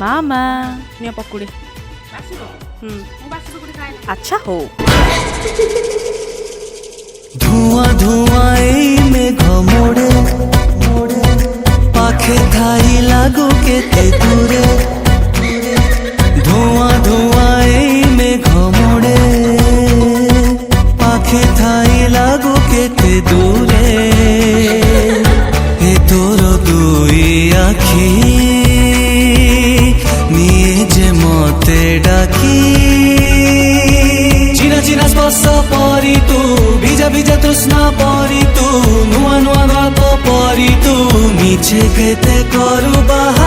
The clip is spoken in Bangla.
ମାମା ନିଅ ପକୁଡ଼ି। ଆଚ୍ଛା ହଉ। ধোঁয়া ধোঁয়া এই মেঘ মোড়ে মোড়ে পাখে ঠাই লাগো কেতে দূরে ধোঁয়া ধোঁয়া এই মেঘ মোড়ে পাখে ঠাই লাগো কেতে দূরে এ তোর দুই আখি নিয়ে যে মতে ডাকি চিনা চিনা স্পর্শ পরি তু ভিজা ভিজা তৃষ্ণা পরি তু নুয়া নুয়া গল্প পরি তু মিছে কেতে করু বাহানা